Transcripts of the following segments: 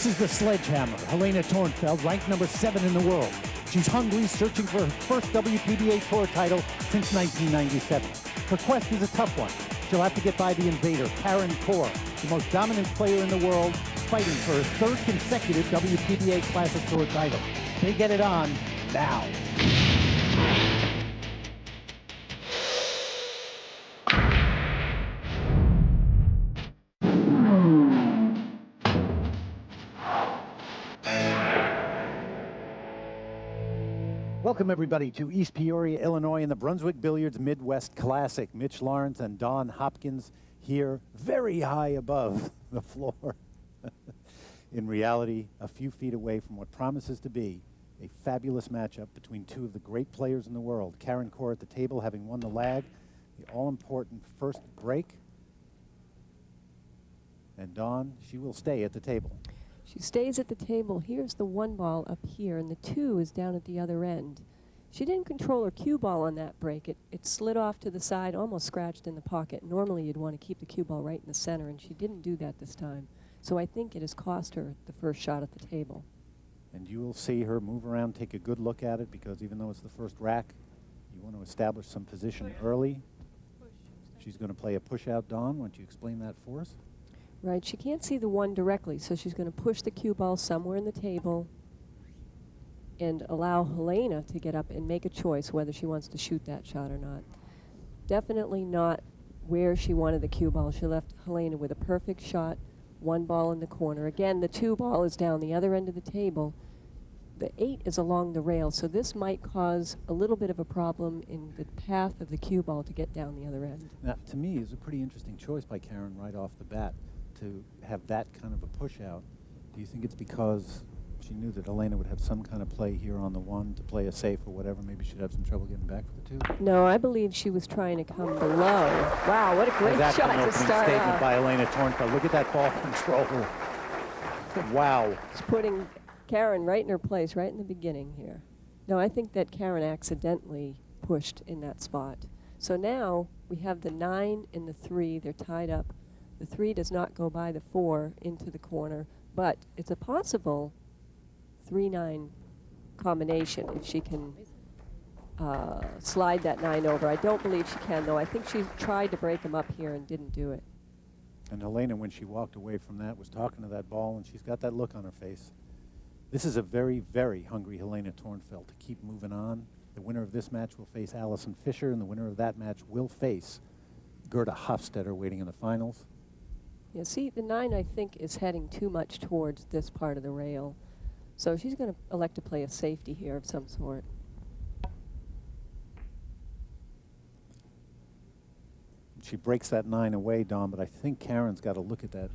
This is the Sledgehammer, Helena Tornfeld, ranked number 7 in the world. She's hungry, searching for her first WPBA Tour title since 1997. Her quest is a tough one. She'll have to get by the invader, Karen Corr, the most dominant player in the world, fighting for her third consecutive WPBA Classic Tour title. They get it on now. Welcome, everybody, to East Peoria, Illinois, in the Brunswick Billiards Midwest Classic. Mitch Lawrence and Dawn Hopkins here very high above the floor. In reality, a few feet away from what promises to be a fabulous matchup between two of the great players in the world. Karen Corr at the table, having won the lag, the all-important first break. And Dawn, she will stay at the table. She stays at the table. Here's the 1 ball up here, and the 2 is down at the other end. She didn't control her cue ball on that break. It slid off to the side, almost scratched in the pocket. Normally, you'd want to keep the cue ball right in the center, and she didn't do that this time. So I think it has cost her the first shot at the table. And you will see her move around, take a good look at it, because even though it's the first rack, you want to establish some position early. She's going to play a push-out, Dawn. Why don't you explain that for us? Right, she can't see the 1 directly, so she's going to push the cue ball somewhere in the table and allow Helena to get up and make a choice whether she wants to shoot that shot or not. Definitely not where she wanted the cue ball. She left Helena with a perfect shot, 1 ball in the corner. Again, the 2 ball is down the other end of the table. The 8 is along the rail, so this might cause a little bit of a problem in the path of the cue ball to get down the other end. Now, to me, it's a pretty interesting choice by Karen right off the bat to have that kind of a push out. Do you think it's because she knew that Helena would have some kind of play here on the 1 to play a safe or whatever? Maybe she'd have some trouble getting back for the 2? No, I believe she was trying to come below. Wow, what a great shot to start statement off. by Helena Tornfeld. Look at that ball control. Wow. It's putting Karen right in her place, right in the beginning here. No, I think that Karen accidentally pushed in that spot. So now we have the 9 and the 3. They're tied up. The 3 does not go by the 4 into the corner, but it's a possible 3-9 combination if she can slide that 9 over. I don't believe she can, though. I think she tried to break him up here and didn't do it. And Helena, when she walked away from that, was talking to that ball, and she's got that look on her face. This is a very, very hungry Helena Tornfeld to keep moving on. The winner of this match will face Allison Fisher, and the winner of that match will face Gerda Hofstetter, waiting in the finals. Yeah, see, the 9, I think, is heading too much towards this part of the rail. So she's going to elect to play a safety here of some sort. She breaks that 9 away, Dawn, but I think Karen's got to look at that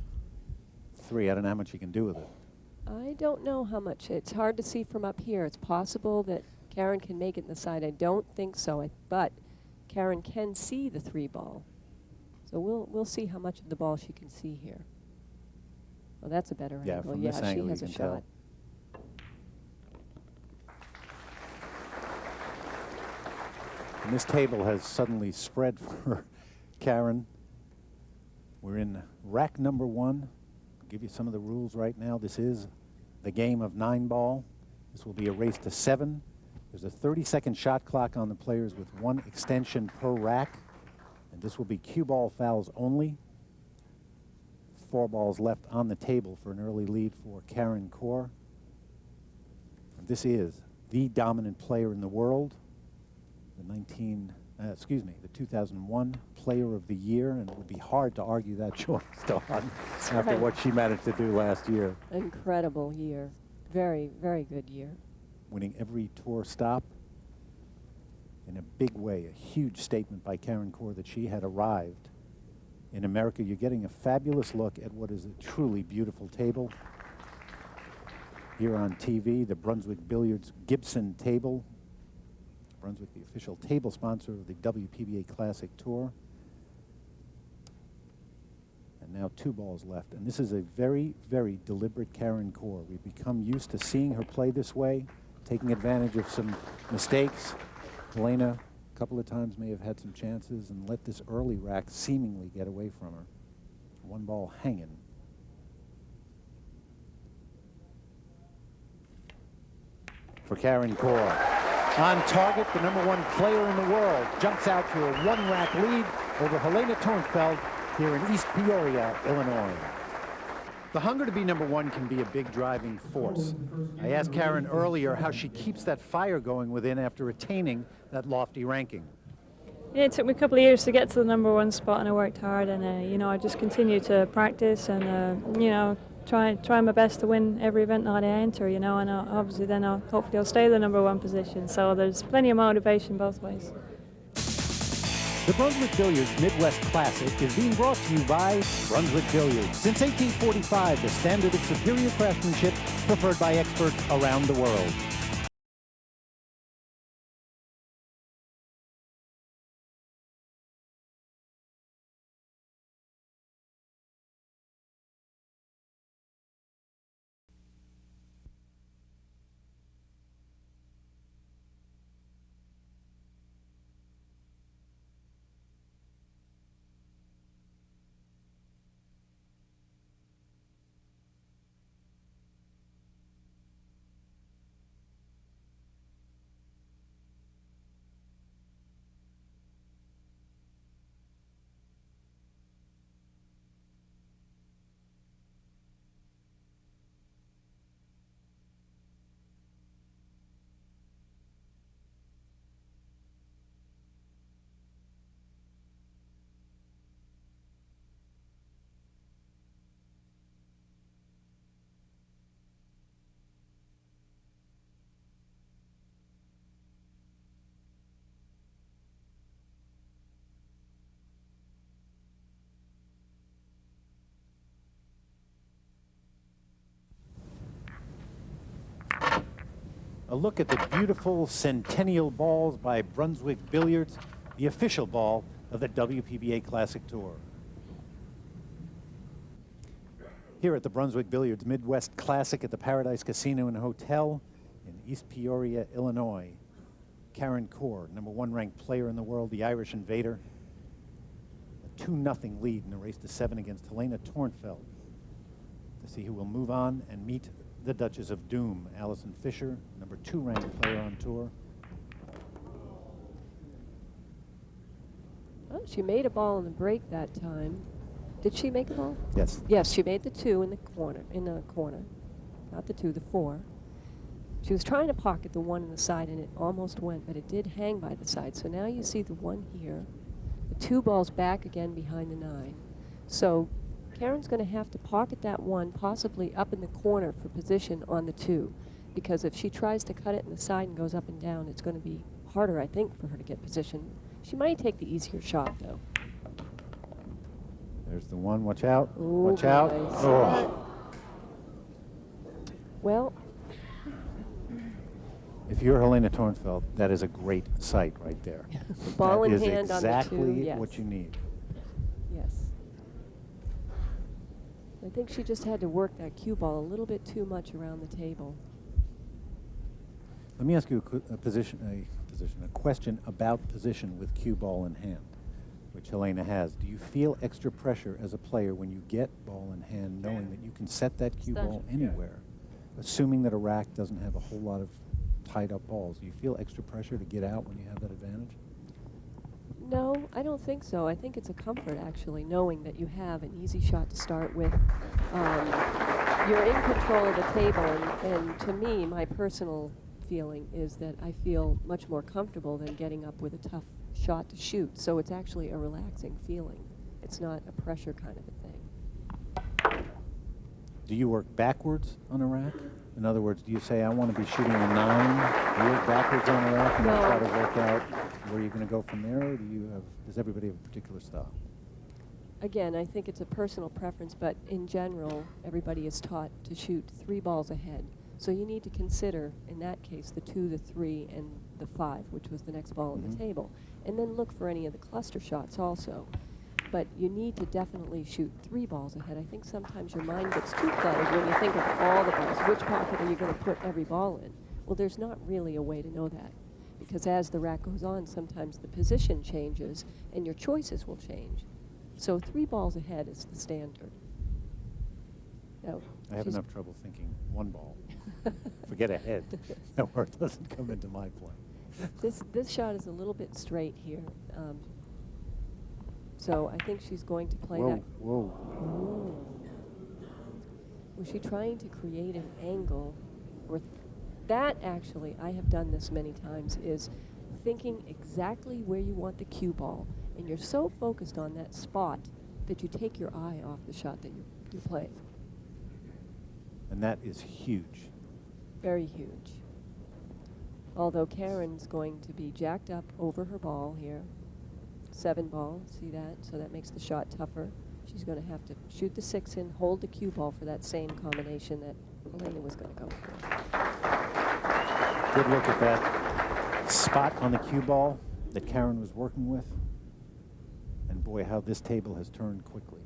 3. I don't know how much she can do with it. I don't know how much. It's hard to see from up here. It's possible that Karen can make it in the side. I don't think so, but Karen can see the 3 ball. So we'll see how much of the ball she can see here. Well, that's a better angle. From this angle she has a shot. tell. And this table has suddenly spread for Karen. We're in rack number 1. I'll give you some of the rules right now. This is the game of 9 ball. This will be a race to 7. There's a 30-second shot clock on the players with 1 extension per rack. And this will be cue ball fouls only. 4 balls left on the table for an early lead for Karen Corr. And this is the dominant player in the world. The 2001 Player of the Year, and it would be hard to argue that choice, Dawn, after what she managed to do last year. Incredible year. Very, very good year. Winning every tour stop in a big way, a huge statement by Karen Corr that she had arrived in America. You're getting a fabulous look at what is a truly beautiful table. Here on TV, the Brunswick Billiards Gibson table. Brunswick, the official table sponsor of the WPBA Classic Tour. And now 2 balls left. And this is a very, very deliberate Karen Corr. We've become used to seeing her play this way, taking advantage of some mistakes. Helena, a couple of times, may have had some chances and let this early rack seemingly get away from her. 1 ball hanging. for Karen Corr. On target, the #1 player in the world jumps out to a 1-rack lead over Helena Tornfeld here in East Peoria, Illinois. The hunger to be #1 can be a big driving force. I asked Karen earlier how she keeps that fire going within after attaining that lofty ranking. Yeah, it took me a couple of years to get to the #1 spot, and I worked hard, and you know, I just continued to practice and you know, try my best to win every event that I enter. You know, and obviously then hopefully I'll stay in the #1 position. So there's plenty of motivation both ways. The Brunswick Billiards Midwest Classic is being brought to you by Brunswick Billiards. Since 1845, the standard of superior craftsmanship preferred by experts around the world. A look at the beautiful Centennial balls by Brunswick Billiards, the official ball of the WPBA Classic Tour. Here at the Brunswick Billiards Midwest Classic at the Paradise Casino and Hotel in East Peoria, Illinois, Karen Corr, #1 ranked player in the world, the Irish Invader, a 2-0 lead in the race to 7 against Helena Tornfeld. To see who will move on and meet the Duchess of Doom, Allison Fisher, #2 ranked player on tour. Oh, she made a ball in the break that time. Did she make a ball? Yes. Yes, she made the 2 in the corner, not the 2, the 4. She was trying to pocket the 1 in the side, and it almost went, but it did hang by the side. So now you see the 1 here, the 2 balls back again behind the 9. So Karen's going to have to pocket that 1, possibly up in the corner for position on the 2, because if she tries to cut it in the side and goes up and down, it's going to be harder, I think, for her to get position. She might take the easier shot, though. There's the 1. Watch out. Ooh, watch out. nice. Oh. Well, If you're Helena Tornfeld, that is a great sight right there. ball in that is hand on the 2. exactly Yes. what you need. Yes. I think she just had to work that cue ball a little bit too much around the table. Let me ask you a question about position with cue ball in hand, which Helena has. Do you feel extra pressure as a player when you get ball in hand, knowing that you can set that cue ball anywhere, assuming that a rack doesn't have a whole lot of tied up balls? Do you feel extra pressure to get out when you have that advantage? No, I don't think so. I think it's a comfort, actually, knowing that you have an easy shot to start with. You're in control of the table, and to me, my personal feeling is that I feel much more comfortable than getting up with a tough shot to shoot. So it's actually a relaxing feeling. It's not a pressure kind of a thing. Do you work backwards on a rack? In other words, do you say, I want to be shooting a 9? Do you work backwards on a rack and then try to work out where you're going to go from there? Or does everybody have a particular style? Again, I think it's a personal preference, but in general, everybody is taught to shoot 3 balls ahead. So you need to consider, in that case, the 2, the 3, and the 5, which was the next ball on the table. And then look for any of the cluster shots also. But you need to definitely shoot 3 balls ahead. I think sometimes your mind gets too cluttered when you think of all the balls. Which pocket are you going to put every ball in? Well, there's not really a way to know that, because as the rack goes on, sometimes the position changes and your choices will change. So 3 balls ahead is the standard. Now, I have enough trouble thinking 1 ball. Forget get ahead. That word doesn't come into my play. This shot is a little bit straight here. So I think she's going to play that. Whoa. Ooh. Was she trying to create an angle? Or that actually, I have done this many times, is thinking exactly where you want the cue ball. And you're so focused on that spot that you take your eye off the shot that you play. And that is huge. Very huge. Although Karen's going to be jacked up over her ball here. 7 ball, see that? So that makes the shot tougher. She's going to have to shoot the 6 in, hold the cue ball for that same combination that Helena was going to go for. Good look at that spot on the cue ball that Karen was working with. And boy, how this table has turned quickly.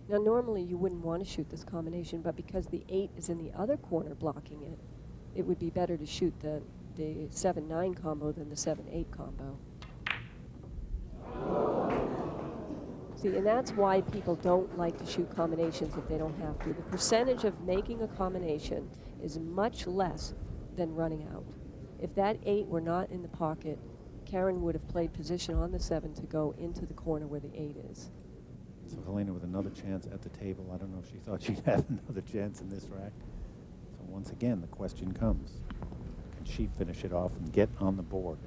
Now, normally you wouldn't want to shoot this combination, but because the 8 is in the other corner blocking it, it would be better to shoot the 7-9 combo than the 7-8 combo. See, and that's why people don't like to shoot combinations if they don't have to. The percentage of making a combination is much less than running out. If that 8 were not in the pocket, Karen would have played position on the 7 to go into the corner where the 8 is. So Helena with another chance at the table. I don't know if she thought she'd have another chance in this rack. So once again, the question comes, can she finish it off and get on the board?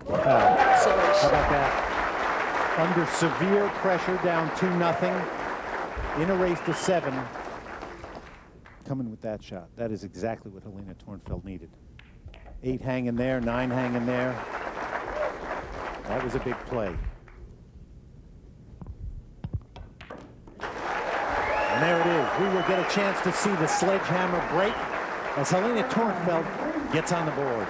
Wow. How about that? Under severe pressure, down 2-0, in a race to 7, coming with that shot. That is exactly what Helena Tornfeld needed. 8 hanging there, 9 hanging there. That was a big play. And there it is. We will get a chance to see the sledgehammer break as Helena Tornfeld gets on the board.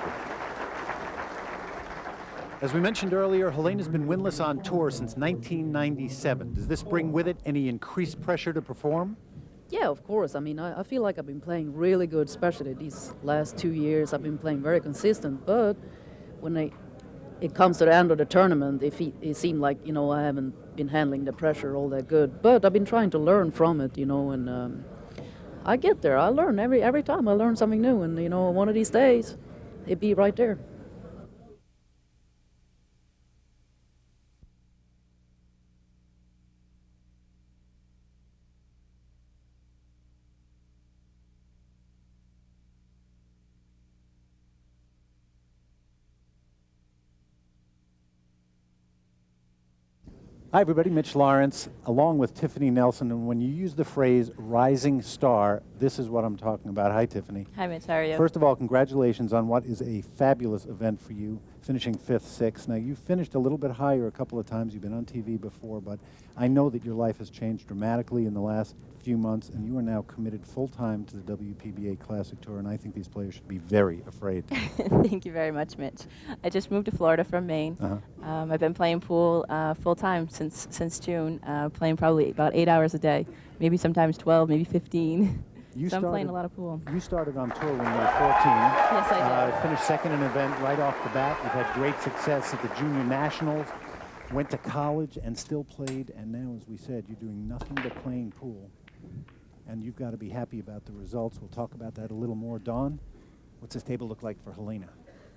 As we mentioned earlier, Helena's been winless on tour since 1997. Does this bring with it any increased pressure to perform? Yeah, of course. I mean, I feel like I've been playing really good, especially these last 2 years. I've been playing very consistent, but when it comes to the end of the tournament, it seemed like, you know, I haven't been handling the pressure all that good. But I've been trying to learn from it, you know, and I get there. I learn every time. I learn something new, and, you know, one of these days, it'd be right there. Hi, everybody. Mitch Lawrence, along with Tiffany Nelson. And when you use the phrase rising star, this is what I'm talking about. Hi, Tiffany. Hi, Mitch. How are you? First of all, congratulations on what is a fabulous event for you, finishing 5th, 6th. Now, you finished a little bit higher a couple of times. You've been on TV before, but I know that your life has changed dramatically in the last few months, and you are now committed full-time to the WPBA Classic Tour, and I think these players should be very afraid. Thank you very much, Mitch. I just moved to Florida from Maine. I've been playing pool full-time since June, playing probably about 8 hours a day, maybe sometimes 12, maybe 15. So I'm playing a lot of pool. You started on tour when you were 14. Yes, I did. Finished second in an event right off the bat. You've had great success at the Junior Nationals, went to college and still played, and now, as we said, you're doing nothing but playing pool. And you've got to be happy about the results. We'll talk about that a little more. Dawn, what's this table look like for Helena?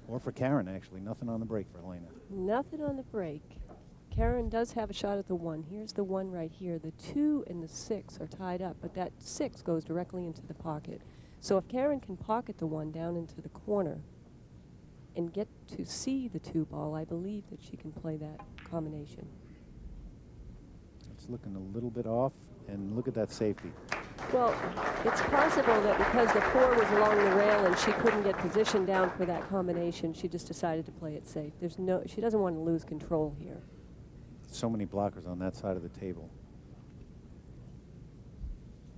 Or for Karen, actually. Nothing on the break for Helena. Nothing on the break. Karen does have a shot at the 1. Here's the 1 right here. The 2 and the 6 are tied up, but that 6 goes directly into the pocket. So if Karen can pocket the 1 down into the corner and get to see the 2 ball, I believe that she can play that combination. It's looking a little bit off, and look at that safety. Well, it's possible that because the 4 was along the rail and she couldn't get position down for that combination, she just decided to play it safe. She doesn't want to lose control here. So many blockers on that side of the table.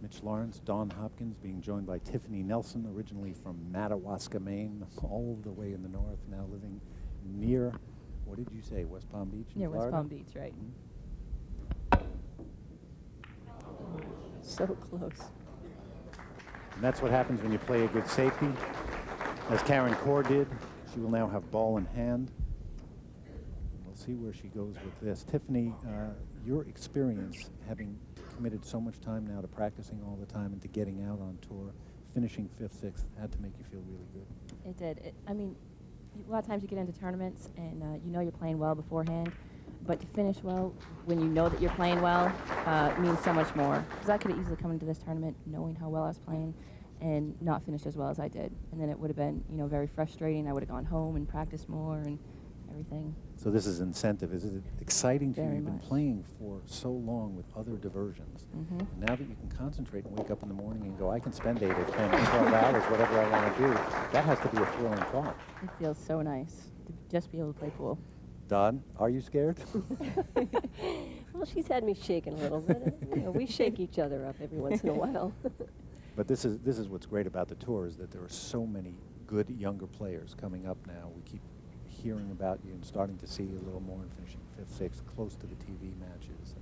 Mitch Lawrence, Dawn Hopkins, being joined by Tiffany Nelson, originally from Madawaska, Maine, all the way in the north, now living near, what did you say, West Palm Beach in Near West Florida? Palm Beach, right. So close. And that's what happens when you play a good safety. As Karen Corr did, she will now have ball in hand. We'll see where she goes with this. Tiffany, your experience, having committed so much time now to practicing all the time and to getting out on tour, finishing 5th, 6th, had to make you feel really good. It did. I mean, a lot of times you get into tournaments and you know you're playing well beforehand, but to finish well when you know that you're playing well means so much more. Because I could have easily come into this tournament knowing how well I was playing and not finished as well as I did. And then it would have been, you know, very frustrating. I would have gone home and practiced more and everything. So this is incentive. Is it exciting to you? Very You've been much. playing for so long with other diversions. Mm-hmm. And now that you can concentrate and wake up in the morning and go, I can spend 8 or 10 or 12 hours, whatever I want to do, that has to be a thrilling thought. It feels so nice to just be able to play pool. Don, are you scared? Well, she's had me shaking a little bit. You know, we shake each other up every once in a while. But this is what's great about the tour, is that there are so many good younger players coming up now. We keep hearing about you and starting to see you a little more and finishing 5th, 6th, close to the TV matches.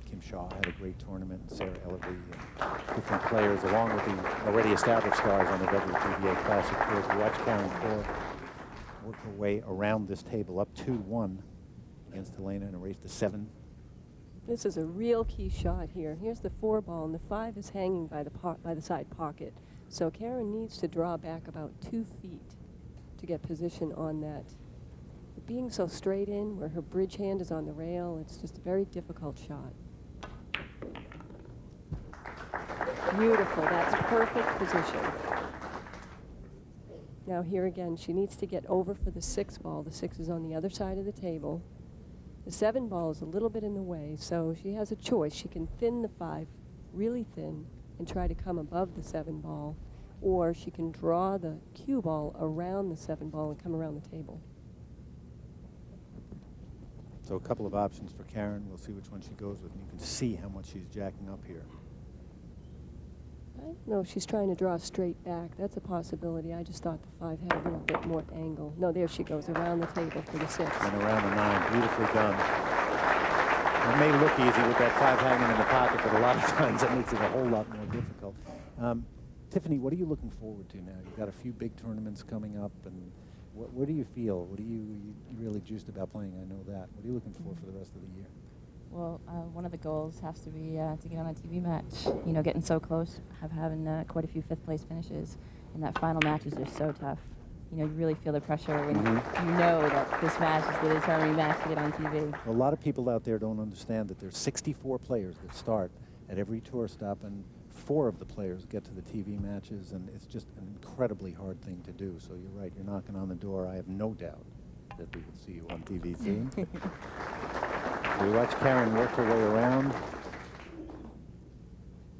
Kim Shaw had a great tournament, and Sarah Ellerby, and different players, along with the already established stars on the WGBA Classic Tours. We watched Karen Corr work her way around this table, up 2-1 against Helena in a race to 7. This is a real key shot here. Here's the 4 ball, and the 5 is hanging by the side pocket. So Karen needs to draw back about 2 feet to get position on that. But being so straight in, where her bridge hand is on the rail, it's just a very difficult shot. Beautiful. That's perfect position. Now here again, she needs to get over for the 6 ball. The 6 is on the other side of the table. The 7 ball is a little bit in the way, so she has a choice. She can thin the 5 really thin and try to come above the 7 ball, or she can draw the cue ball around the 7 ball and come around the table. So a couple of options for Karen. We'll see which one she goes with. And you can see how much she's jacking up here. I don't know if she's trying to draw straight back. That's a possibility. I just thought the 5 had a little bit more angle. No, there she goes, around the table for the 6. And around the 9, beautifully done. It may look easy with that 5 hanging in the pocket, but a lot of times that makes it a whole lot more difficult. Tiffany, what are you looking forward to now? You've got a few big tournaments coming up, and what do you feel? What are you really juiced about playing? I know that. What are you looking for the rest of the year? Well, one of the goals has to be to get on a TV match. You know, getting so close, having quite a few 5th place finishes, and that final matches are so tough. You know, you really feel the pressure when you know that this match is the determining match to get on TV. A lot of people out there don't understand that there's 64 players that start at every tour stop, and 4 of the players get to the TV matches, and it's just an incredibly hard thing to do. So you're right, you're knocking on the door. I have no doubt that we will see you on TV soon. We watch Karen work her way around.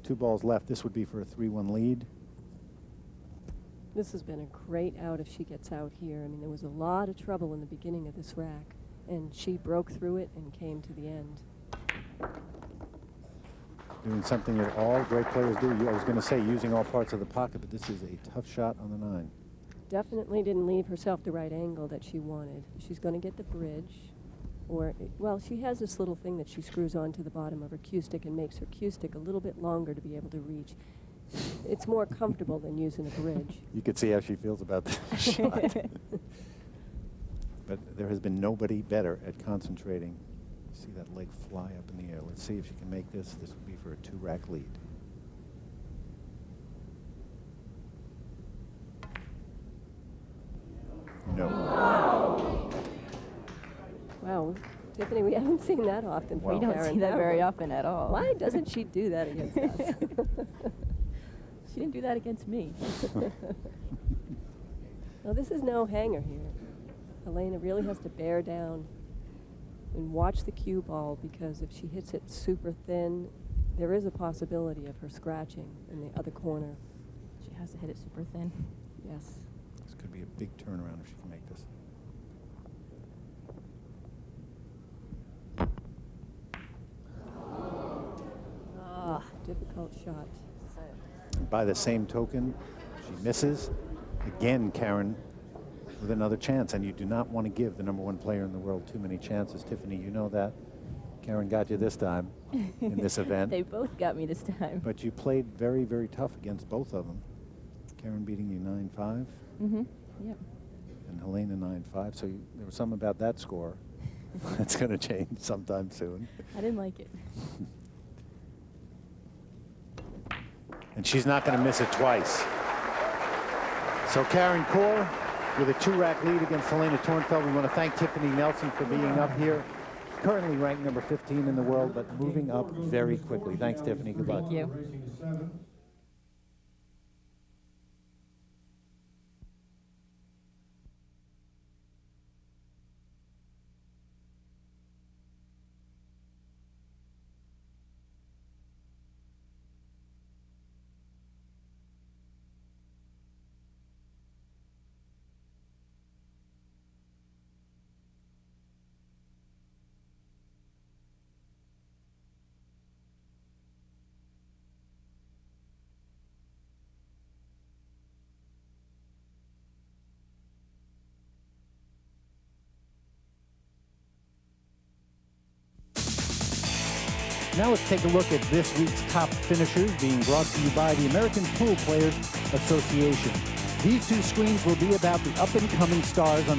2 balls left. This would be for a 3-1 lead. This has been a great out if she gets out here. I mean, there was a lot of trouble in the beginning of this rack, and she broke through it and came to the end. Doing something that all great players do. I was going to say using all parts of the pocket, but this is a tough shot on the 9. Definitely didn't leave herself the right angle that she wanted. She's going to get the bridge. Or, well, she has this little thing that she screws onto the bottom of her cue stick and makes her cue stick a little bit longer to be able to reach. It's more comfortable than using a bridge. You could see how she feels about that shot. But there has been nobody better at concentrating. See that leg fly up in the air. Let's see if she can make this. This would be for a 2-rack lead. No. Wow, Tiffany, we haven't seen that often from We don't Karen see that very Howard. often at all. Why doesn't she do that against us? She didn't do that against me. Now, this is no hanger here. Helena really has to bear down and watch the cue ball, because if she hits it super thin, there is a possibility of her scratching in the other corner. She has to hit it super thin. Yes. This could be a big turnaround if she can make this. Ah, difficult shot. And by the same token, she misses. Again, Karen with another chance, and you do not want to give the #1 player in the world too many chances. Tiffany, you know that. Karen got you this time in this event. They both got me this time. But you played very, very tough against both of them. Karen beating you 9-5. Mm-hmm. Yep. And Helena 9-5. So there was something about that score It's going to change sometime soon. I didn't like it. And she's not going to miss it twice. So Karen Kaur with a 2-rack lead against Helena Tornfeld. We want to thank Tiffany Nelson for being up here. Currently ranked number 15 in the world, but moving up very quickly. Thanks, Tiffany. Good luck. Thank you. Now let's take a look at this week's top finishers being brought to you by the American Pool Players Association. These two screens will be about the up-and-coming stars on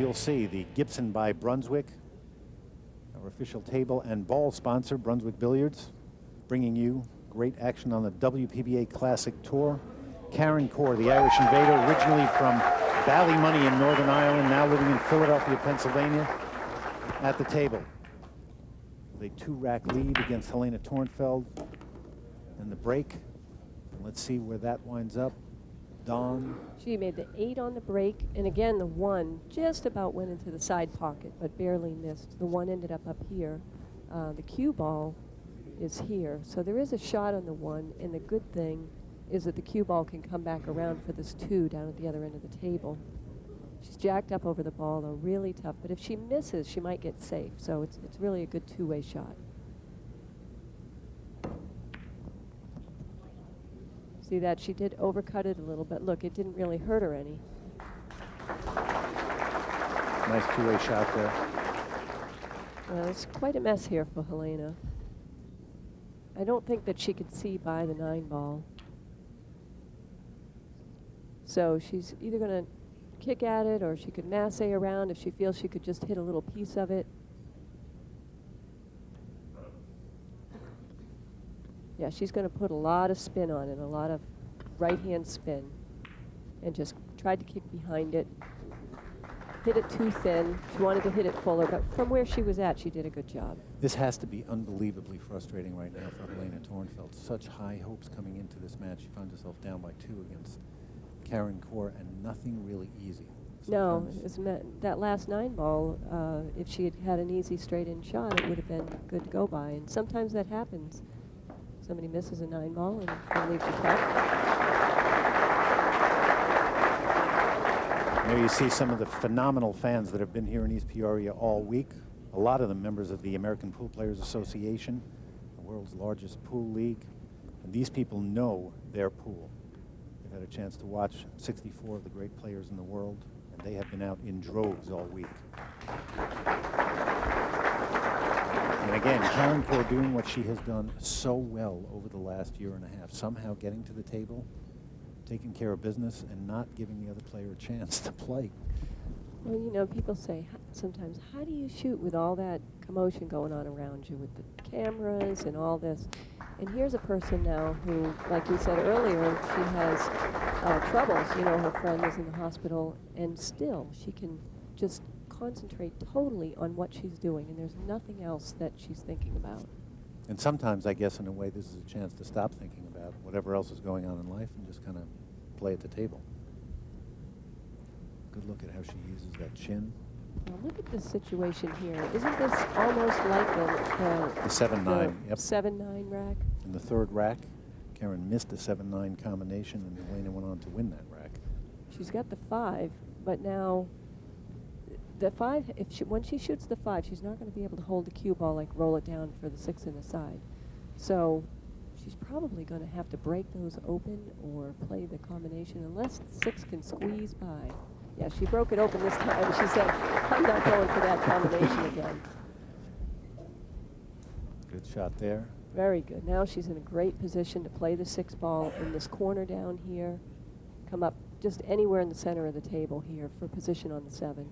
You'll see the Gibson by Brunswick, our official table and ball sponsor, Brunswick Billiards, bringing you great action on the WPBA Classic Tour. Karen Kaur, the Irish invader, originally from Ballymoney in Northern Ireland, now living in Philadelphia, Pennsylvania, at the table. With a 2-rack lead against Helena Tornfeld in the break. Let's see where that winds up. Dawn. She made the 8 on the break, and again, the 1 just about went into the side pocket, but barely missed. The 1 ended up here. The cue ball is here. So there is a shot on the 1, and the good thing is that the cue ball can come back around for this 2 down at the other end of the table. She's jacked up over the ball, though, really tough. But if she misses, she might get safe. So it's really a good 2-way shot. See that? She did overcut it a little, but look, it didn't really hurt her any. Nice 2-way shot there. Well, it's quite a mess here for Helena. I don't think that she could see by the 9 ball. So she's either going to kick at it, or she could masse around if she feels she could just hit a little piece of it. Yeah, she's going to put a lot of spin on it, a lot of right-hand spin, and just tried to kick behind it. Hit it too thin. She wanted to hit it fuller, but from where she was at, she did a good job. This has to be unbelievably frustrating right now for Helena Tornfeld. Such high hopes coming into this match. She found herself down by 2 against Karen Kaur, and nothing really easy. No, that last 9 ball, if she had had an easy straight-in shot, it would have been good to go by, and sometimes that happens. Somebody misses a 9 ball and leaves you tough. There you see some of the phenomenal fans that have been here in East Peoria all week. A lot of them members of the American Pool Players Association, the world's largest pool league. And these people know their pool. They've had a chance to watch 64 of the great players in the world, and they have been out in droves all week. And again, Karen Kaur doing what she has done so well over the last year and a half, somehow getting to the table, taking care of business, and not giving the other player a chance to play. Well, you know, people say sometimes, how do you shoot with all that commotion going on around you with the cameras and all this? And here's a person now who, like we said earlier, she has troubles. You know, her friend is in the hospital, and still she can just concentrate totally on what she's doing, and there's nothing else that she's thinking about. And sometimes, I guess, in a way, this is a chance to stop thinking about whatever else is going on in life and just kind of play at the table. Good look at how she uses that chin. Now look at this situation here. Isn't this almost like The 7-9, yep. 7-9 rack? In the 3rd rack, Karen missed the 7-9 combination, and Helena went on to win that rack. She's got the 5, but now the 5, when she shoots the 5, she's not going to be able to hold the cue ball, like roll it down for the 6 in the side. So she's probably going to have to break those open or play the combination, unless the 6 can squeeze by. Yeah, she broke it open this time. She said, I'm not going for that combination again. Good shot there. Very good. Now she's in a great position to play the 6 ball in this corner down here. Come up just anywhere in the center of the table here for position on the 7.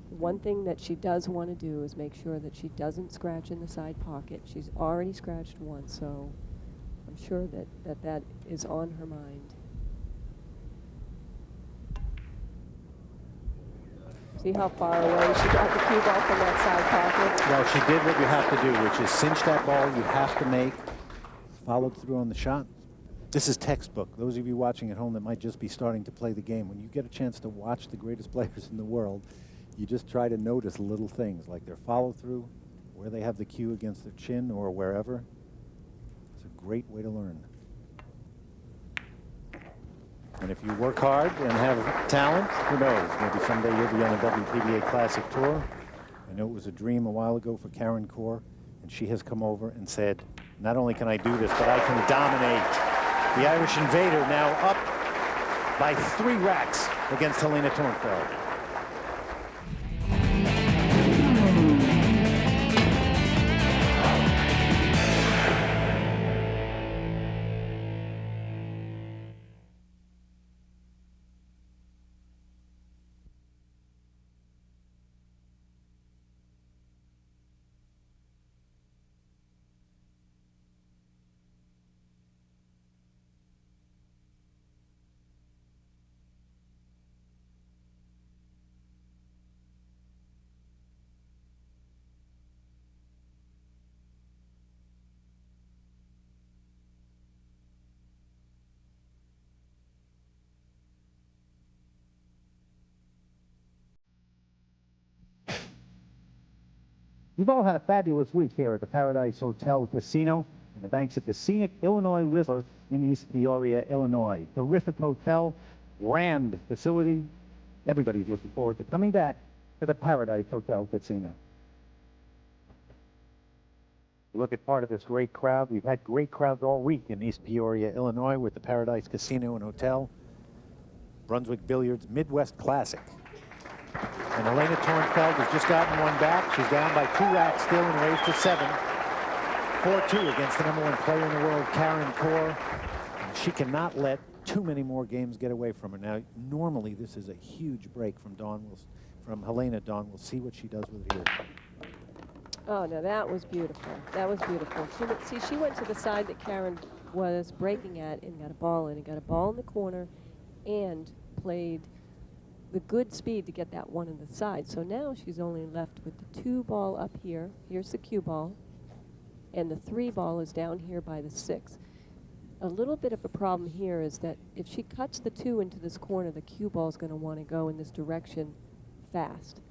One thing that she does want to do is make sure that she doesn't scratch in the side pocket. She's already scratched once, so I'm sure that is on her mind. See how far away she got the cue ball from that side pocket? Well, she did what you have to do, which is cinch that ball you have to make, followed through on the shot. This is textbook. Those of you watching at home that might just be starting to play the game, when you get a chance to watch the greatest players in the world, you just try to notice little things like their follow through, where they have the cue against their chin or wherever. It's a great way to learn. And if you work hard and have talent, who knows, maybe someday you'll be on a WPBA Classic Tour. I know it was a dream a while ago for Karen Corr, and she has come over and said, not only can I do this, but I can dominate. The Irish Invader now up by 3 racks against Helena Tornfeld. We've all had a fabulous week here at the Paradise Hotel Casino on the banks of the scenic Illinois River in East Peoria, Illinois. Terrific hotel, grand facility. Everybody's looking forward to coming back to the Paradise Hotel Casino. Look at part of this great crowd. We've had great crowds all week in East Peoria, Illinois with the Paradise Casino and Hotel. Brunswick Billiards Midwest Classic. And Helena Tornfeld has just gotten one back. She's down by 2 racks still and raised to 7. 4-2 against the #1 player in the world, Karen Corr. And she cannot let too many more games get away from her. Now, normally this is a huge break from from Helena. Dawn, we'll see what she does with it here. Oh, no, that was beautiful. That was beautiful. She went to the side that Karen was breaking at and got a ball in. And got a ball in the corner and played the good speed to get that one in the side. So now she's only left with the 2 ball up here. Here's the cue ball. And the 3 ball is down here by the 6. A little bit of a problem here is that if she cuts the 2 into this corner, the cue ball is going to want to go in this direction fast.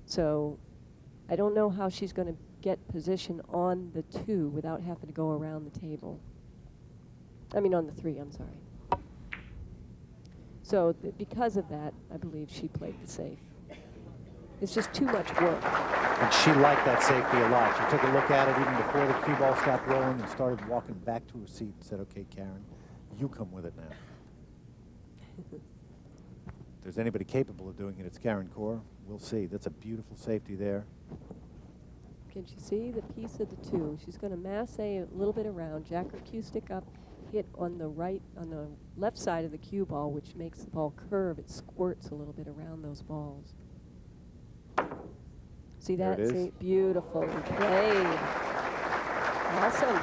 So I don't know how she's going to get position on the 2 without having to go around the table. I mean on the 3, I'm sorry. So because of that, I believe she played the safe. It's just too much work. And she liked that safety a lot. She took a look at it even before the cue ball stopped rolling and started walking back to her seat and said, okay, Karen, you come with it now. If there's anybody capable of doing it, it's Karen Corr. We'll see. That's a beautiful safety there. Can you see the piece of the 2? She's going to masse a little bit around, jack her cue stick up, hit on the left side of the cue ball, which makes the ball curve. It squirts a little bit around those balls. See that? There it is. See? Beautifully played. Awesome.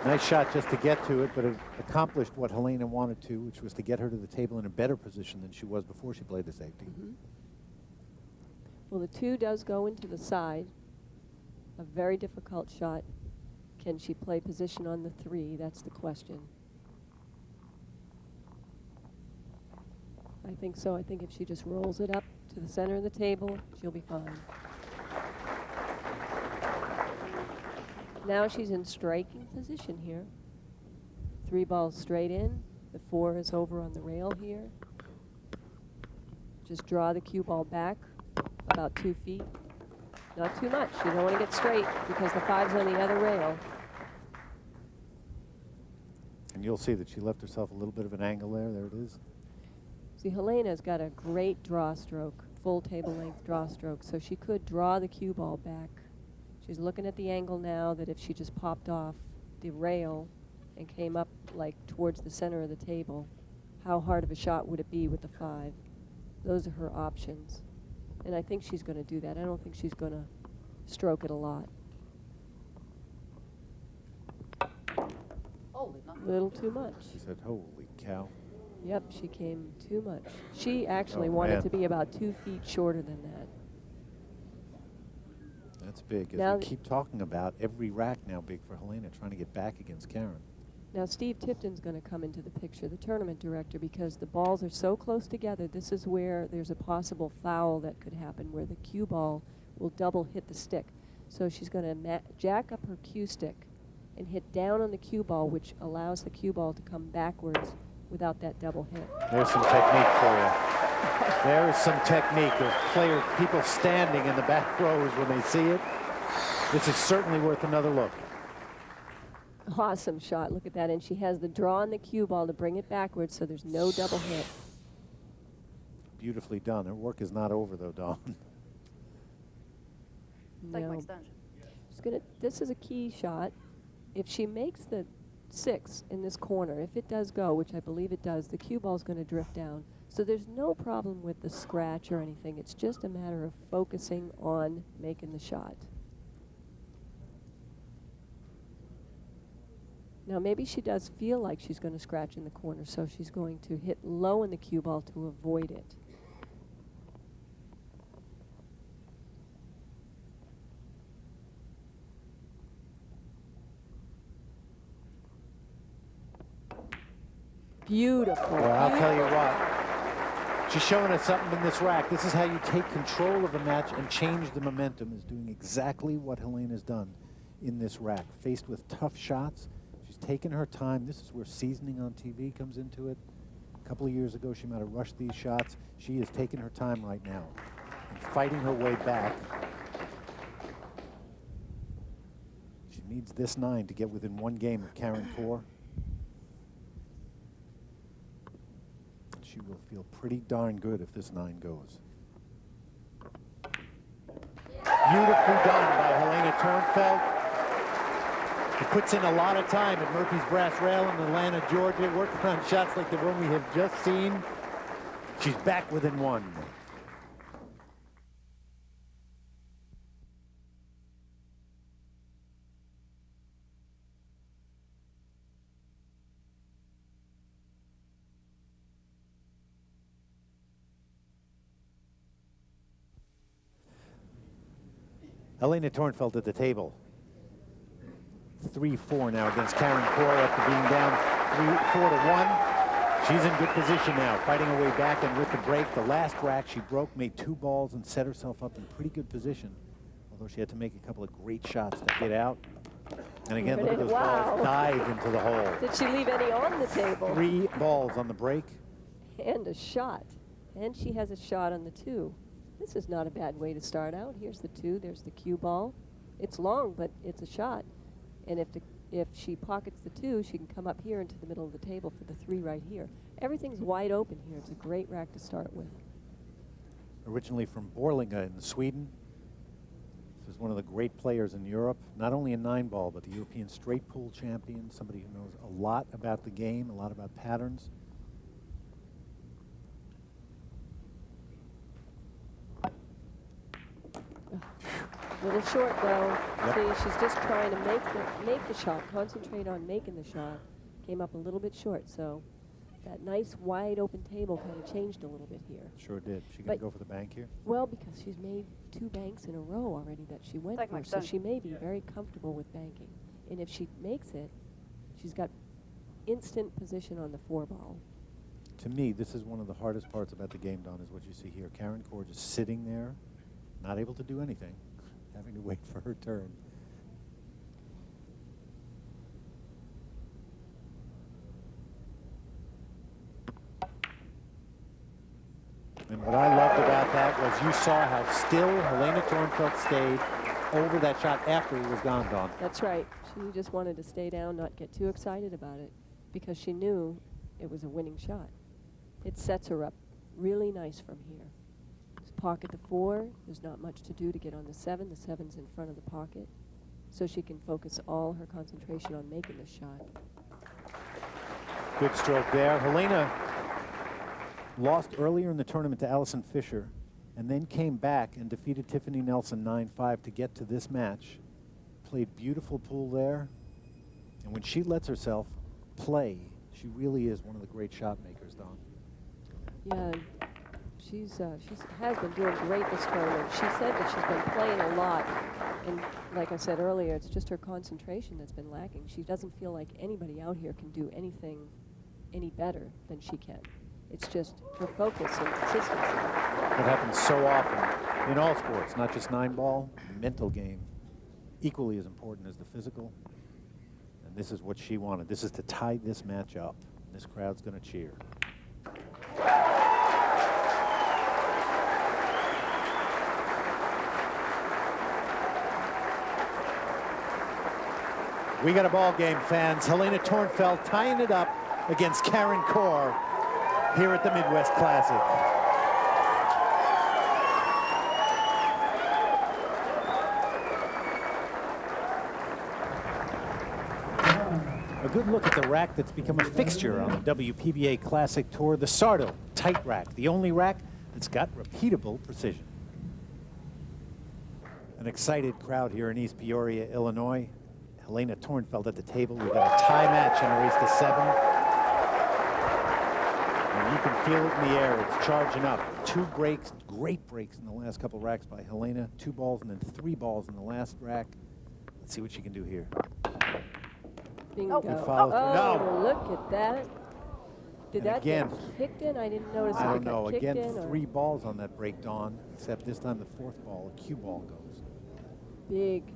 Nice shot just to get to it, but it accomplished what Helena wanted to, which was to get her to the table in a better position than she was before she played the safety. Mm-hmm. Well, the 2 does go into the side. A very difficult shot. Can she play position on the 3? That's the question. I think so. I think if she just rolls it up to the center of the table, she'll be fine. Now she's in striking position here. 3 balls straight in. The 4 is over on the rail here. Just draw the cue ball back about 2 feet. Not too much. You don't want to get straight because the 5's on the other rail. And you'll see that she left herself a little bit of an angle there. There it is. See, Helena's got a great draw stroke, full table length draw stroke, so she could draw the cue ball back. She's looking at the angle now that if she just popped off the rail and came up like towards the center of the table, how hard of a shot would it be with the 5? Those are her options. And I think she's going to do that. I don't think she's going to stroke it a lot. Holy, not Little too much. She said, holy cow. Yep, she came too much. She actually Oh, wanted man. to be about 2 feet shorter than that. That's big. As Now we keep talking about, every rack now big for Helena, trying to get back against Karen. Now Steve Tipton's going to come into the picture, the tournament director, because the balls are so close together. This is where there's a possible foul that could happen, where the cue ball will double hit the stick. So she's going to jack up her cue stick and hit down on the cue ball, which allows the cue ball to come backwards without that double hit. There's some technique for you. There is some technique. There's people standing in the back rows when they see it. This is certainly worth another look. Awesome shot. Look at that. And she has the draw on the cue ball to bring it backwards so there's no double hit. Beautifully done. Her work is not over, though, Dawn. Take my No. extension. This is a key shot. If she makes the 6 in this corner, if it does go, which I believe it does, the cue ball's going to drift down. So there's no problem with the scratch or anything. It's just a matter of focusing on making the shot. Now maybe she does feel like she's going to scratch in the corner, so she's going to hit low in the cue ball to avoid it. Beautiful. Well, I'll tell you what. She's showing us something in this rack. This is how you take control of a match and change the momentum, is doing exactly what Helena's done in this rack. Faced with tough shots, she's taken her time. This is where seasoning on TV comes into it. A couple of years ago, she might have rushed these shots. She is taking her time right now and fighting her way back. She needs this 9 to get within 1 game of Karen Corr. She will feel pretty darn good if this 9 goes. Beautifully done by Helena Tornfeld. It puts in a lot of time at Murphy's Brass Rail in Atlanta, Georgia, working on shots like the one we have just seen. She's back within 1. Helena Tornfeld at the table. 3-4 now against Karen Corr after being down 4-1. She's in good position now, fighting her way back, and with the break, the last rack she broke, made 2 balls and set herself up in pretty good position. Although she had to make a couple of great shots to get out. And again, look at those balls dive into the hole. Did she leave any on the table? 3 balls on the break. And a shot. And she has a shot on the 2. This is not a bad way to start out. Here's the 2, there's the cue ball. It's long, but it's a shot. And if she pockets the 2, she can come up here into the middle of the table for the 3 right here. Everything's wide open here. It's a great rack to start with. Originally from Borlänge in Sweden. This is one of the great players in Europe, not only in 9-ball, but the European straight pool champion, somebody who knows a lot about the game, a lot about patterns. Little short though. Yep. See, she's just trying to make the shot, concentrate on making the shot. Came up a little bit short, so that nice wide open table kind of changed a little bit here. Sure did. She gonna But- go for the bank here? Well, because she's made 2 banks in a row already that she went Take my for, so extension. she may be very comfortable with banking. And if she makes it, she's got instant position on the 4 ball. To me, this is one of the hardest parts about the game, Don, is what you see here. Karen Corr just sitting there, not able to do anything, having to wait for her turn. And what I loved about that was you saw how still Helena Tornfeld stayed over that shot after he was gone, Don. That's right. She just wanted to stay down, not get too excited about it. because she knew it was a winning shot. It sets her up really nice from here. Just pocket the 4. There's not much to do to get on the 7. The 7's in front of the pocket, so she can focus all her concentration on making the shot. Good stroke there. Helena lost earlier in the tournament to Allison Fisher and then came back and defeated Tiffany Nelson 9-5 to get to this match. Played beautiful pool there. And when she lets herself play, she really is one of the great shot makers, Don. Yeah, she's has been doing great this tournament. She said that she's been playing a lot, and like I said earlier, it's just her concentration that's been lacking. She doesn't feel like anybody out here can do anything any better than she can. It's just her focus and consistency. That happens so often in all sports, not just 9-ball. Mental game equally as important as the physical. And this is what she wanted. This is to tie this match up. This crowd's going to cheer. We got a ball game, fans. Helena Tornfeld tying it up against Karen Corr here at the Midwest Classic. A good look at the rack that's become a fixture on the WPBA Classic Tour, the Sardo Tight Rack, the only rack that's got repeatable precision. An excited crowd here in East Peoria, Illinois. Helena Tornfeld at the table. We've got a tie match in a race to 7. And you can feel it in the air. It's charging up. 2 breaks, great breaks in the last couple racks by Helena. 2 balls and then 3 balls in the last rack. Let's see what she can do here. Bingo. Good follow through. Oh, No. look at that. Did And that again, get kicked in? I didn't notice I if don't it got know. kicked Again, in. 3 balls on that break, Dawn, except this time the 4th ball, a cue ball goes. Big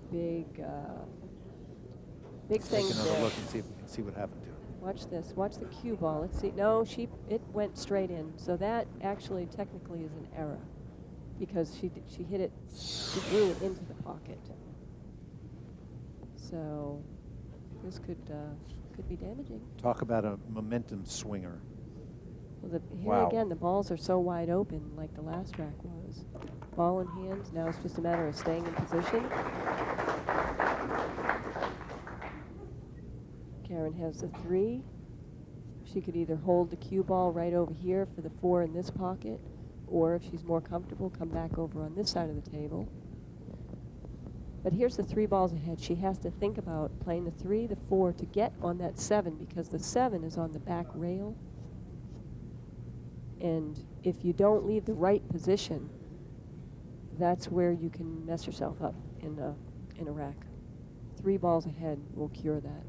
Take things another there. look and see if we can see what happened to her. Watch this. Watch the cue ball. Let's see. No, it went straight in. So that actually technically is an error because she hit it. She threw it into the pocket. So this could be damaging. Talk about a momentum swinger. Well, here Wow. again, the balls are so wide open, like the last rack was. Ball in hand. Now it's just a matter of staying in position. Karen has the 3. She could either hold the cue ball right over here for the 4 in this pocket, or if she's more comfortable, come back over on this side of the table. But here's the 3 balls ahead. She has to think about playing the 3, the 4 to get on that 7 because the 7 is on the back rail. And if you don't leave the right position, that's where you can mess yourself up in a rack. 3 balls ahead will cure that.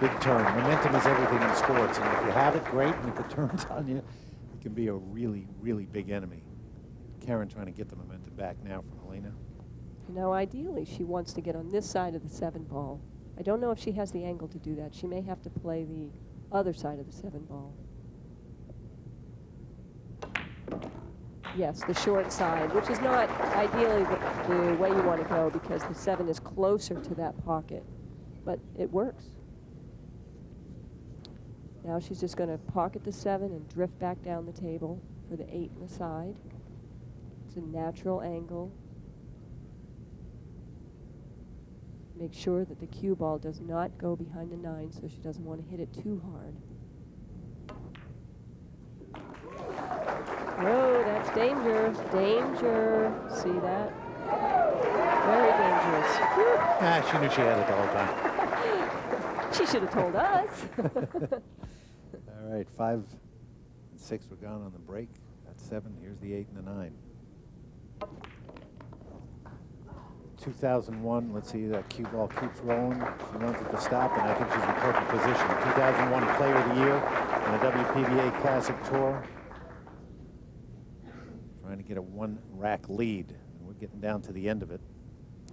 Big turn. Momentum is everything in sports, and if you have it, great, and if it turns on you, it can be a really, really big enemy. Karen trying to get the momentum back now from Helena. Now, ideally, she wants to get on this side of the 7 ball. I don't know if she has the angle to do that. She may have to play the other side of the 7 ball. Yes, the short side, which is not ideally the way you want to go because the 7 is closer to that pocket, but it works. Now she's just going to pocket the 7 and drift back down the table for the 8 in the side. It's a natural angle. Make sure that the cue ball does not go behind the 9, so she doesn't want to hit it too hard. Oh, that's danger. Danger. See that? Very dangerous. Ah, she knew she had it the whole time. She should have told us. All right, 5 and 6 were gone on the break. That's 7. Here's the 8 and the 9. 2001, let's see, that cue ball keeps rolling. She wants it to stop, and I think she's in perfect position. 2001 Player of the Year on the WPBA Classic Tour. Trying to get a 1-rack lead, and we're getting down to the end of it.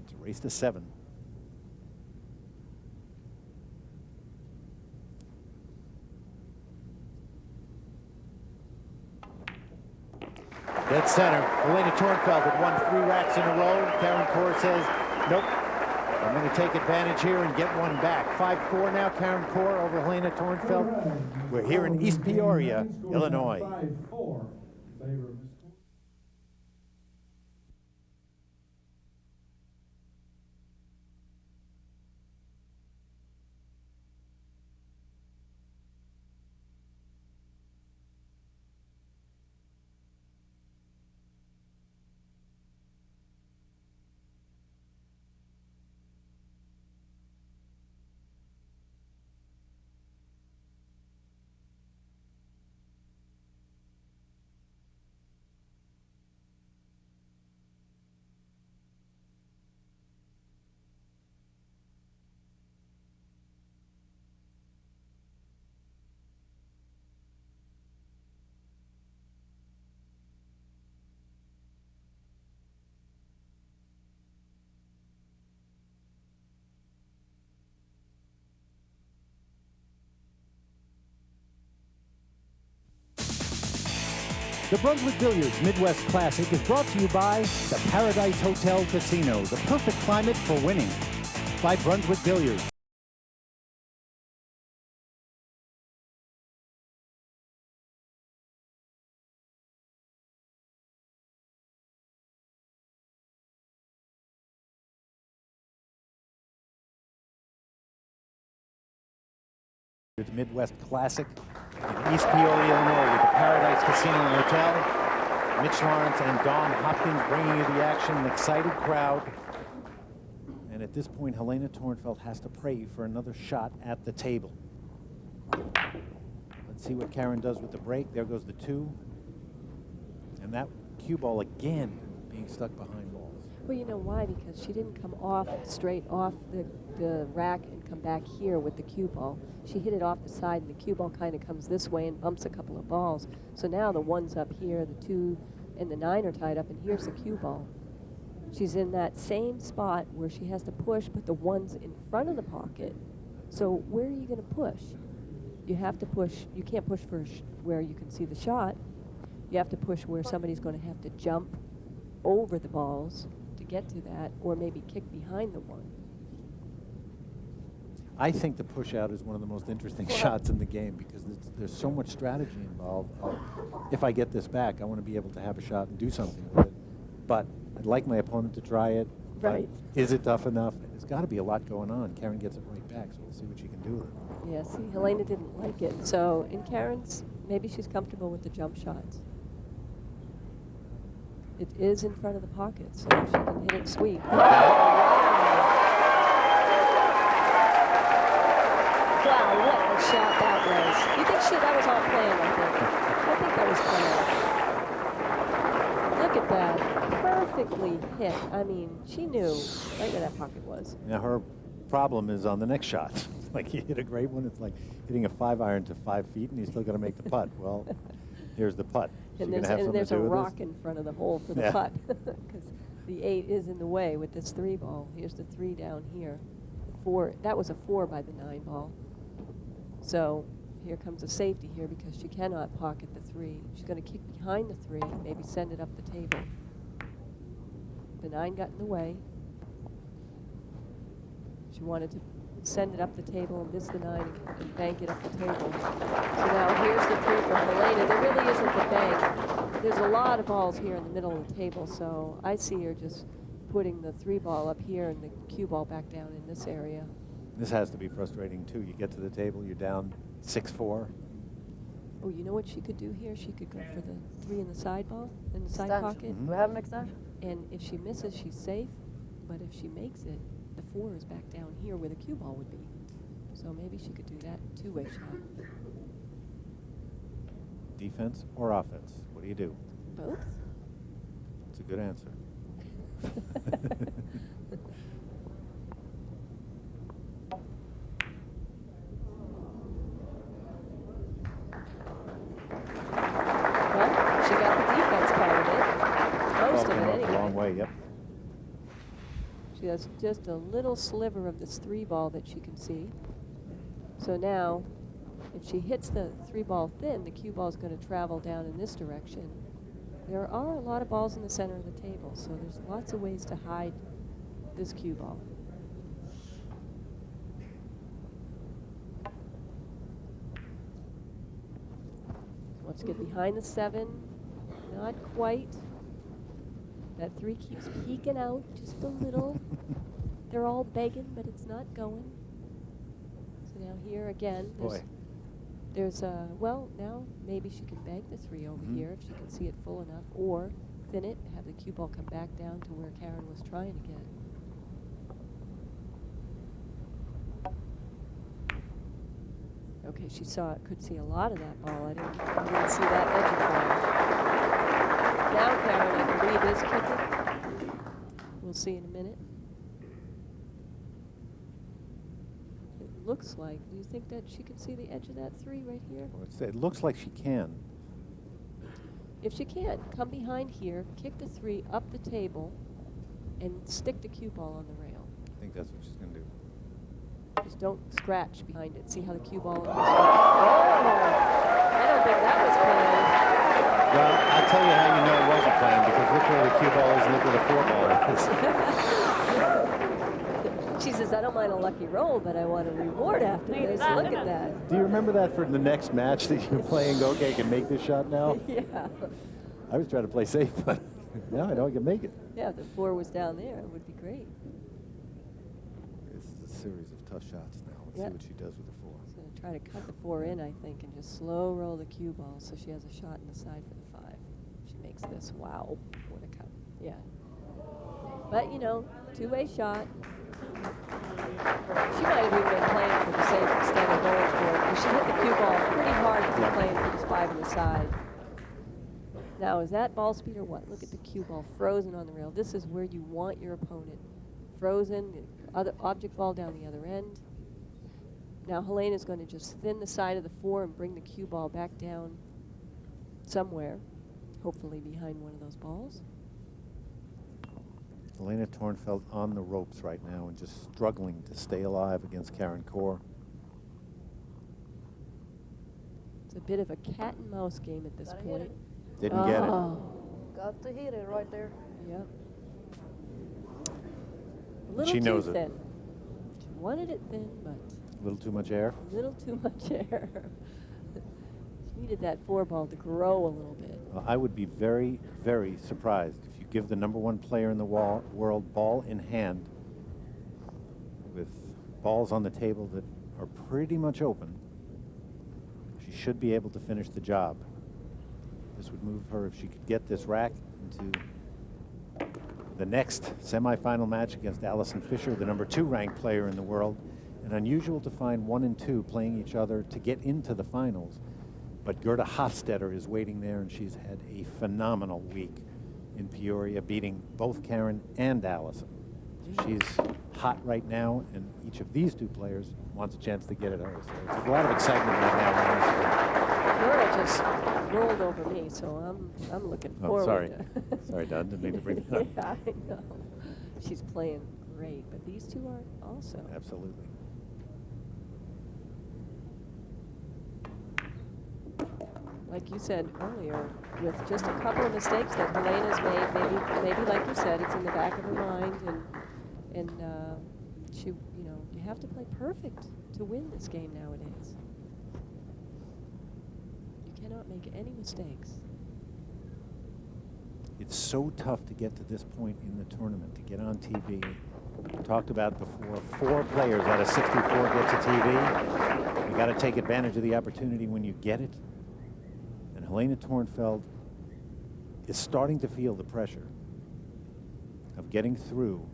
It's a race to 7. Dead center. Helena Tornfeld had won 3 racks in a row. Karen Corr says, nope, I'm going to take advantage here and get one back. 5-4 now, Karen Corr over Helena Tornfeld. We're here in East Peoria, Illinois. 5-4 in favor of Ms. Corr. The Brunswick Billiards Midwest Classic is brought to you by the Paradise Hotel Casino, the perfect climate for winning. By Brunswick Billiards. The Midwest Classic in East Peoria, Illinois, with the Paradise Casino and Hotel. Mitch Lawrence and Dawn Hopkins bringing you the action, an excited crowd. And at this point, Helena Tornfeld has to pray for another shot at the table. Let's see what Karen does with the break. There goes the 2. And that cue ball again being stuck behind balls. Well, you know why? Because she didn't come straight off the rack and come back here with the cue ball. She hit it off the side, and the cue ball kind of comes this way and bumps a couple of balls. So now the 1's up here, the 2 and the 9 are tied up, and here's the cue ball. She's in that same spot where she has to push, but the 1's in front of the pocket. So where are you going to push? You have to push. You can't push for where you can see the shot. You have to push where somebody's going to have to jump over the balls to get to that, or maybe kick behind the 1. I think the push out is one of the most interesting shots in the game because there's so much strategy involved. If I get this back, I want to be able to have a shot and do something with it. But I'd like my opponent to try it. Right. Is it tough enough? There's got to be a lot going on. Karen gets it right back, so we'll see what she can do with it. Yeah, see, Helena didn't like it. So in Karen's, maybe she's comfortable with the jump shots. It is in front of the pocket, so she can hit it sweep. Wow, what a shot that was. You think that was all planned, I think that was planned. Look at that. Perfectly hit. I mean, she knew right where that pocket was. Now her problem is on the next shot. Like you hit a great one, it's like hitting a 5-iron to 5 feet and you still got to make the putt. Well, here's the putt. And there's a rock in front of the hole for the putt because the 8 is in the way with this 3 ball. Here's the 3 down here. The 4, that was a 4 by the 9 ball. So here comes a safety here because she cannot pocket the 3. She's going to kick behind the 3, maybe send it up the table. The 9 got in the way. She wanted to send it up the table and miss the 9 and bank it up the table. So now here's the 3 for Helena. There really isn't the bank. There's a lot of balls here in the middle of the table, so I see her just putting the 3 ball up here and the cue ball back down in this area. This has to be frustrating too. You get to the table, you're down 6-4. Oh, you know what she could do here? She could go for the 3 in the side ball, in the side Extension. pocket. Do we have an extension? And if she misses, she's safe. But if she makes it, the 4 is back down here where the cue ball would be. So maybe she could do that 2-way shot. Defense or offense? What do you do? Both? It's a good answer. Well, she got the defense part of it. Most of it, anyway. A long way, yep. She has just a little sliver of this 3 ball that she can see. So now, if she hits the 3 ball thin, the cue ball is going to travel down in this direction. There are a lot of balls in the center of the table, so there's lots of ways to hide this cue ball. Let's get behind the 7. Not quite. That 3 keeps peeking out just a little. They're all begging, but it's not going. So now here again, there's well, now maybe she can beg the 3 over here if she can see it full enough, or thin it, have the cue ball come back down to where Karen was trying to get. Okay, she could see a lot of that ball. I didn't see that edge of ball. Now Karen, I believe, is kicking. We'll see in a minute. It looks like, do you think that she can see the edge of that 3 right here? Well, it looks like she can. If she can't, come behind here, kick the 3 up the table, and stick the cue ball on the rail. I think that's what she's going to do. Just don't scratch behind it. See how the cue ball is. Oh! I don't think that was planned. Well, I'll tell you how you know it wasn't planned, because look where the cue ball is and look where the 4 ball is. She says, I don't mind a lucky roll, but I want a reward after this. Look at that. Do you remember that for the next match that you're playing? Okay, I can make this shot now? Yeah. I was trying to play safe, but now I know I can make it. Yeah, if the 4 was down there, it would be great. This is a series of tough shots now. Let's see what she does with the 4. So try to cut the 4 in, I think, and just slow roll the cue ball so she has a shot in the side for the 5. She makes this. Wow. What a cut. Yeah. But, you know, 2-way shot. She might have even been playing for the safe instead of going for it, because she hit the cue ball pretty hard to be playing for this 5 on the side. Now, is that ball speed or what? Look at the cue ball frozen on the rail. This is where you want your opponent. Frozen, the other object ball down the other end. Now Helena's going to just thin the side of the 4 and bring the cue ball back down somewhere, hopefully behind one of those balls. Helena Tornfeld on the ropes right now and just struggling to stay alive against Karen Corr. It's a bit of a cat and mouse game at this point. Didn't get it. Got to hit it right there. Yep. A little She too knows it. thin. She wanted it thin, but A little too much air. a little too much air. She needed that 4 ball to grow a little bit. I would be very, very surprised if you give the #1 player in the world ball in hand with balls on the table that are pretty much open. She should be able to finish the job. This would move her, if she could get this rack, into the next semifinal match against Allison Fisher, the #2 ranked player in the world. And unusual to find 1 and 2 playing each other to get into the finals. But Gerda Hofstetter is waiting there, and she's had a phenomenal week in Peoria, beating both Karen and Allison. She's hot right now, and each of these 2 players wants a chance to get at her. So it's a lot of excitement right now. Laura just rolled over me, so I'm looking forward sorry. to Sorry, Don, didn't mean to bring it up. Yeah, I know. She's playing great, but these 2 are also. Absolutely. Like you said earlier, with just a couple of mistakes that Helena's made, maybe like you said, it's in the back of her mind, and she, you know, you have to play perfect to win this game nowadays. You cannot make any mistakes. It's so tough to get to this point in the tournament, to get on TV. We talked about before, 4 players out of 64 get to TV. You got to take advantage of the opportunity when you get it. And Helena Tornfeld is starting to feel the pressure of getting through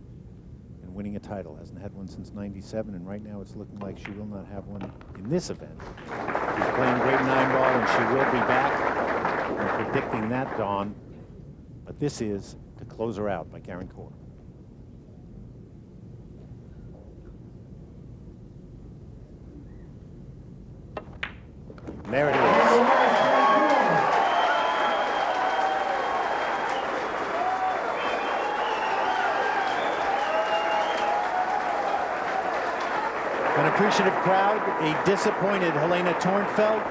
and winning a title. Hasn't had one since '97, and right now it's looking like she will not have one in this event. She's playing great 9-ball, and she will be back. I'm predicting that, Dawn. But this is to close her out by Karen Corr. There it is. An appreciative crowd, a disappointed Helena Tornfeld,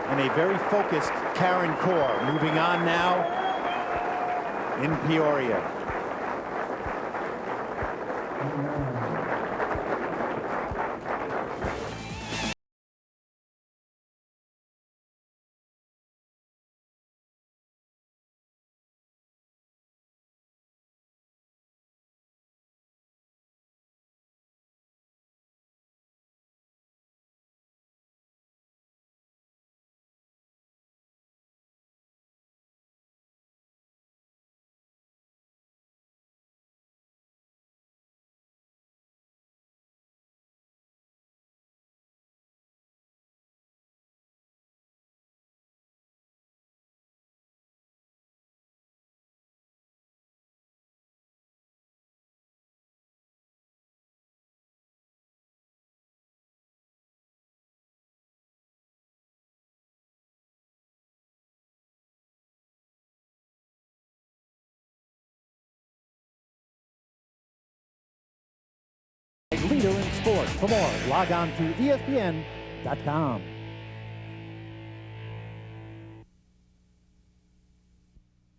and a very focused Karen Corr moving on now in Peoria. leader in sports. For more, log on to ESPN.com.